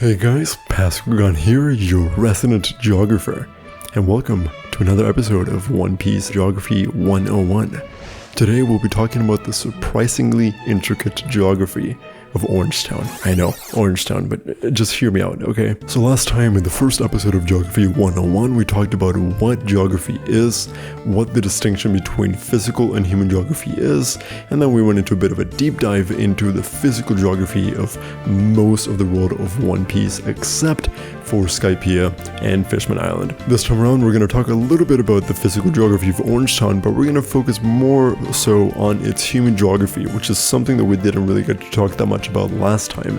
Hey guys, pascuagon here, your resident geographer, and welcome to another episode of One Piece Geography 101. Today we'll be talking about the surprisingly intricate geography of Orangetown. I know, Orangetown, but just hear me out, okay? So last time in the first episode of Geography 101, we talked about what geography is, what the distinction between physical and human geography is, and then we went into a bit of a deep dive into the physical geography of most of the world of One Piece, except for Skypiea and Fishman Island. This time around, we're going to talk a little bit about the physical geography of Orangetown, but we're going to focus more so on its human geography, which is something that we didn't really get to talk that much about last time.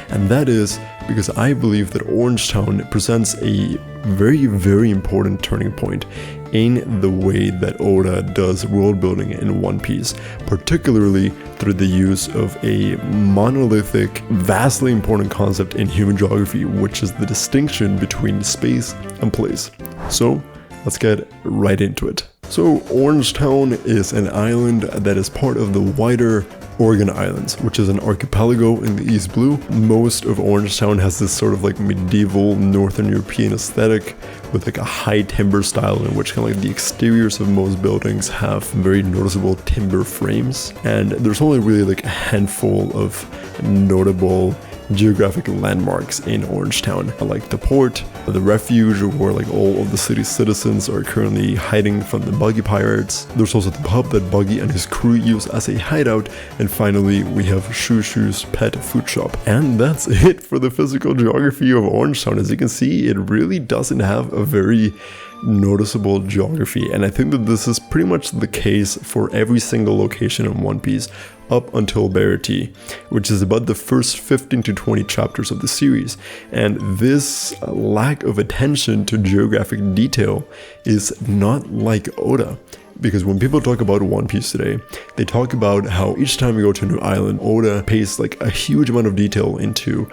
And that is because I believe that Orangetown presents a very, very important turning point in the way that Oda does world building in One Piece, particularly through the use of a monolithic, vastly important concept in human geography, which is the distinction between space and place. So let's get right into it. So Orangetown is an island that is part of the wider Oregon Islands, which is an archipelago in the East Blue. Most of Orangetown has this sort of like medieval Northern European aesthetic with like a high timber style in which kind of like the exteriors of most buildings have very noticeable timber frames. And there's only really like a handful of notable geographic landmarks in Orangetown, like the port, the refuge where like all of the city's citizens are currently hiding from the Buggy pirates. There's also the pub that Buggy and his crew use as a hideout, and finally we have Shushu's pet food shop. And that's it for the physical geography of Orangetown. As you can see, it really doesn't have a very noticeable geography, and I think that this is pretty much the case for every single location in One Piece up until Barity, which is about the first 15 to 20 chapters of the series. And this lack of attention to geographic detail is not like Oda. Because when people talk about One Piece today, they talk about how each time you go to a new island, Oda pays like a huge amount of detail into,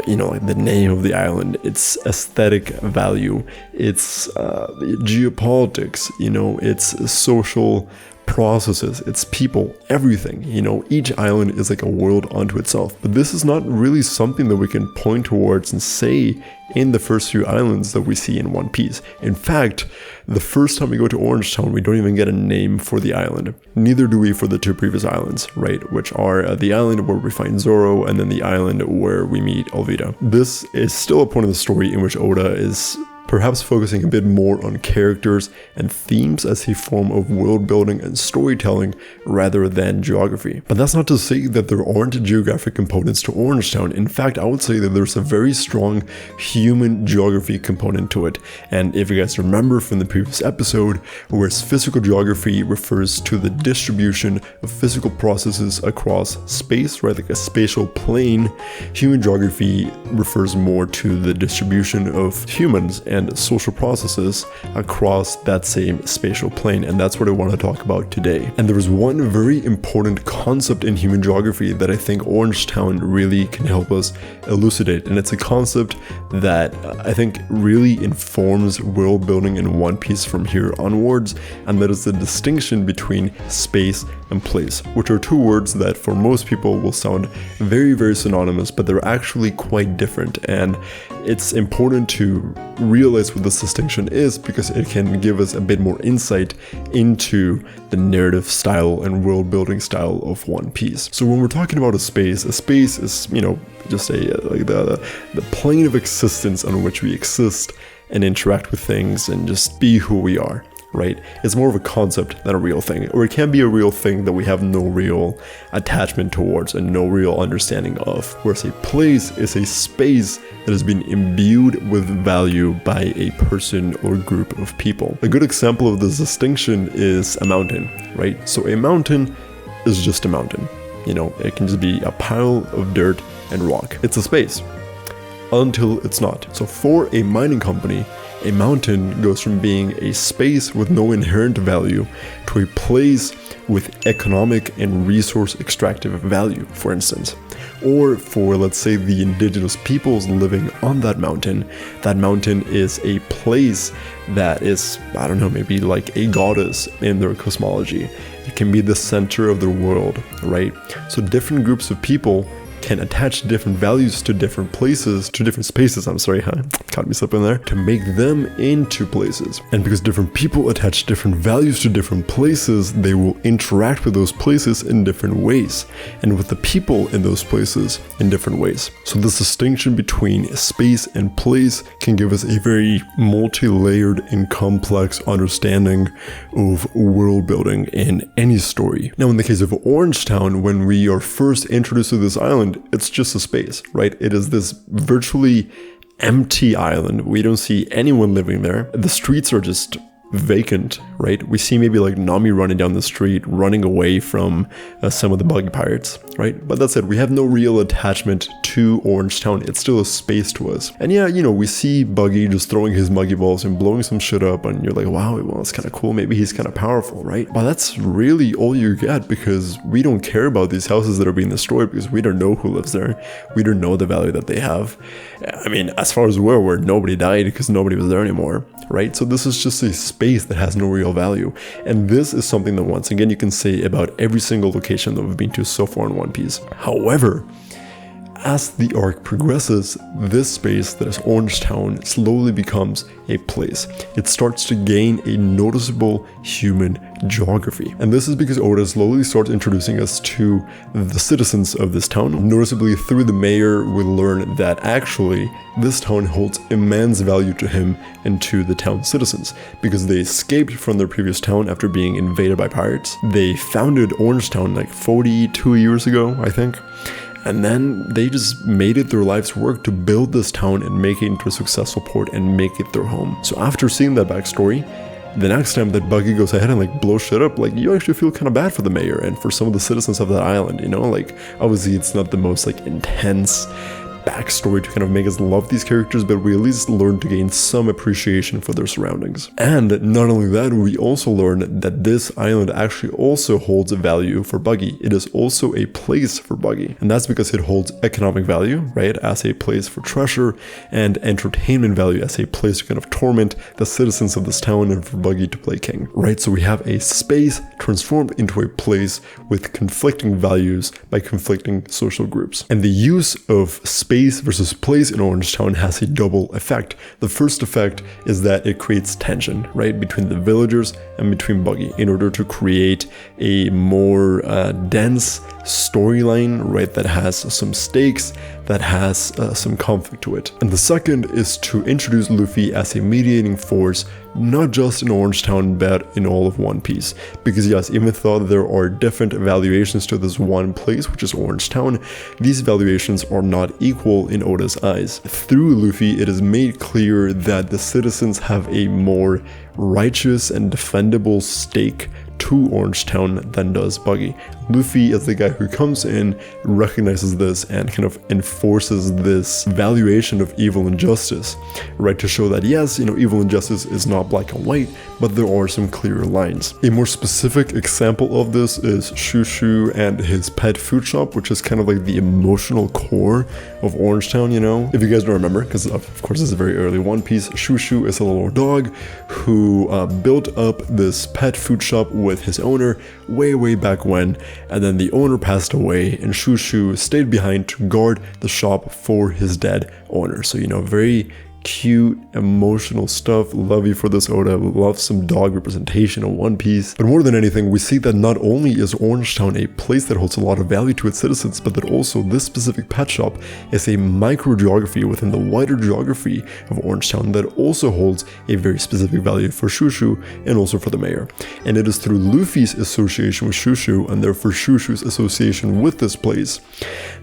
like the name of the island, its aesthetic value, its geopolitics, its social processes, its people, everything. Each island is like a world unto itself. But this is not really something that we can point towards and say in the first few islands that we see in One Piece. In fact, the first time we go to Orangetown, we don't even get a name for the island. Neither do we for the two previous islands, right? Which are the island where we find Zoro and then the island where we meet Alvida. This is still a point of the story in which Oda is perhaps focusing a bit more on characters and themes as a form of world building and storytelling rather than geography. But that's not to say that there aren't geographic components to Orangetown. In fact, I would say that there's a very strong human geography component to it. And if you guys remember from the previous episode, whereas physical geography refers to the distribution of physical processes across space, right, like a spatial plane, human geography refers more to the distribution of humans and social processes across that same spatial plane, and that's what I want to talk about today. And there is one very important concept in human geography that I think Orangetown really can help us elucidate, and it's a concept that I think really informs world building in One Piece from here onwards, and that is the distinction between space and place, which are two words that for most people will sound very, very synonymous, but they're actually quite different. And it's important to realize what this distinction is because it can give us a bit more insight into the narrative style and world building style of One Piece. So when we're talking about a space is, just the plane of existence on which we exist and interact with things and just be who we are. Right? It's more of a concept than a real thing, or it can be a real thing that we have no real attachment towards and no real understanding of. Whereas a place is a space that has been imbued with value by a person or group of people. A good example of this distinction is a mountain, right? So a mountain is just a mountain. It can just be a pile of dirt and rock. It's a space until it's not. So for a mining company, a mountain goes from being a space with no inherent value to a place with economic and resource extractive value, for instance. Or for, let's say, the indigenous peoples living on that mountain is a place that is, maybe like a goddess in their cosmology. It can be the center of their world, right? So different groups of people can attach different values to different places, to different spaces, caught me slipping there, to make them into places. And because different people attach different values to different places, they will interact with those places in different ways, and with the people in those places in different ways. So this distinction between space and place can give us a very multi-layered and complex understanding of world building in any story. Now, in the case of Orangetown, when we are first introduced to this island, it's just a space, right? It is this virtually empty island. We don't see anyone living there. The streets are just vacant, right? We see maybe like Nami running down the street, running away from some of the buggy pirates, right? But that's it. We have no real attachment to Orangetown. It's still a space to us. And yeah, you know, we see Buggy just throwing his muggy balls and blowing some shit up, and you're like, wow, well, it's kind of cool. Maybe he's kind of powerful, right? But that's really all you get, because we don't care about these houses that are being destroyed, because we don't know who lives there. We don't know the value that they have. I mean, as far as we're aware, nobody died because nobody was there anymore, right? So this is just a space that has no real value. And this is something that, once again, you can say about every single location that we've been to so far in One Piece. However, as the arc progresses, this space that is Orangetown slowly becomes a place. It starts to gain a noticeable human geography. And this is because Oda slowly starts introducing us to the citizens of this town. Noticeably, through the mayor, we learn that actually this town holds immense value to him and to the town's citizens, because they escaped from their previous town after being invaded by pirates. They founded Orangetown like 42 years ago, I think. And then they just made it their life's work to build this town and make it into a successful port and make it their home. So after seeing that backstory, the next time that Buggy goes ahead and like blows shit up, like you actually feel kind of bad for the mayor and for some of the citizens of that island, you know? Like obviously it's not the most like intense backstory to kind of make us love these characters, but we at least learn to gain some appreciation for their surroundings. And not only that, we also learn that this island actually also holds a value for Buggy. It is also a place for Buggy, and that's because it holds economic value, right, as a place for treasure, and entertainment value as a place to kind of torment the citizens of this town and for Buggy to play king, right? So we have a space transformed into a place with conflicting values by conflicting social groups. And the use of space versus place in Orangetown has a double effect. The first effect is that it creates tension, right, between the villagers and between Buggy in order to create a more dense storyline, right, that has some stakes, that has some conflict to it. And the second is to introduce Luffy as a mediating force, not just in Orangetown, but in all of One Piece. Because yes, even though there are different valuations to this one place, which is Orangetown, these valuations are not equal in Oda's eyes. Through Luffy, it is made clear that the citizens have a more righteous and defendable stake to Orangetown than does Buggy. Luffy, as the guy who comes in, recognizes this and kind of enforces this valuation of evil and justice, right, to show that yes, you know, evil and justice is not black and white, but there are some clearer lines. A more specific example of this is Shushu and his pet food shop, which is kind of like the emotional core of Orangetown, you know? If you guys don't remember, because of course this is a very early One Piece, Shushu is a little dog who built up this pet food shop with his owner way back when, and then the owner passed away and Shushu stayed behind to guard the shop for his dead owner. So, you know, very cute, emotional stuff. Love you for this, Oda. Love some dog representation in One Piece. But more than anything, we see that not only is Orangetown a place that holds a lot of value to its citizens, but that also this specific pet shop is a micro geography within the wider geography of Orangetown that also holds a very specific value for Shushu and also for the mayor. And it is through Luffy's association with Shushu, and therefore Shushu's association with this place,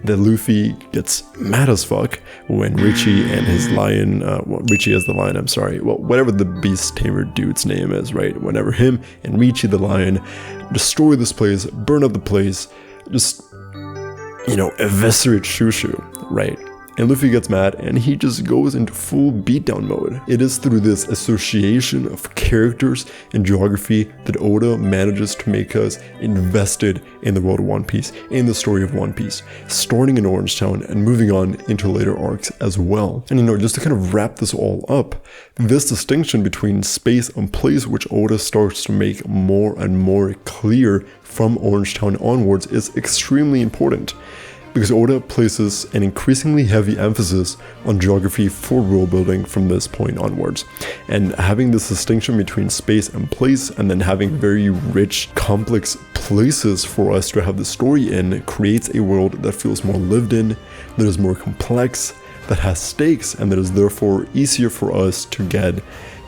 that Luffy gets mad as fuck when Richie and his lion, Richie as the lion, I'm sorry, well, whatever the beast tamer dude's name is, right? Whenever him and Richie the lion destroy this place, burn up the place, just, you know, eviscerate Shushu, right? And Luffy gets mad and he just goes into full beatdown mode. It is through this association of characters and geography that Oda manages to make us invested in the world of One Piece, in the story of One Piece, starting in Orangetown and moving on into later arcs as well. And you know, just to kind of wrap this all up, this distinction between space and place, which Oda starts to make more and more clear from Orangetown onwards, is extremely important. because Oda places an increasingly heavy emphasis on geography for world building from this point onwards. And having this distinction between space and place, and then having very rich, complex places for us to have the story in, creates a world that feels more lived in, that is more complex, that has stakes, and that is therefore easier for us to get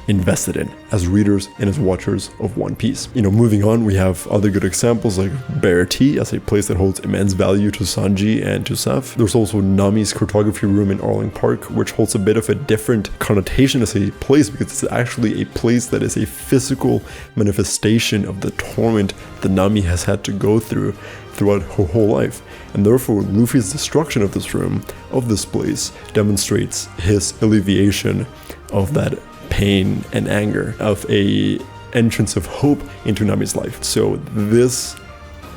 invested in as readers and as watchers of One Piece. Moving on, we have other good examples like Bear Tea as a place that holds immense value to Sanji and to Seth. There's also Nami's cartography room in Arling Park, which holds a bit of a different connotation as a place because it's actually a place that is a physical manifestation of the torment that Nami has had to go throughout her whole life. And therefore, Luffy's destruction of this room, of this place, demonstrates his alleviation of that pain and anger, of a entrance of hope into Nami's life. So this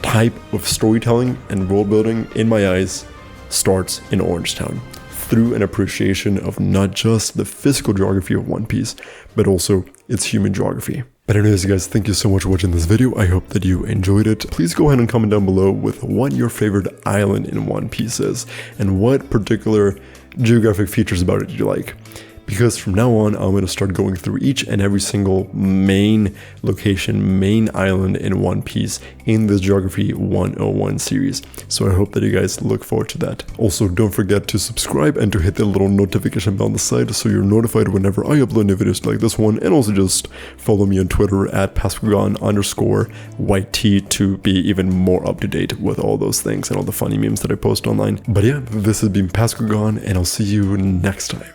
type of storytelling and world building, in my eyes, starts in Orangetown through an appreciation of not just the physical geography of One Piece, but also its human geography. But anyways, guys, thank you so much for watching this video. I hope that you enjoyed it. Please go ahead and comment down below with what your favorite island in One Piece is, and what particular geographic features about it you like. Because from now on, I'm going to start going through each and every single main location, main island in One Piece in this Geography 101 series. So I hope that you guys look forward to that. Also, don't forget to subscribe and to hit the little notification bell on the side so you're notified whenever I upload new videos like this one. And also just follow me on Twitter at pascuagon_YT to be even more up to date with all those things and all the funny memes that I post online. But yeah, this has been Pascuagon, and I'll see you next time.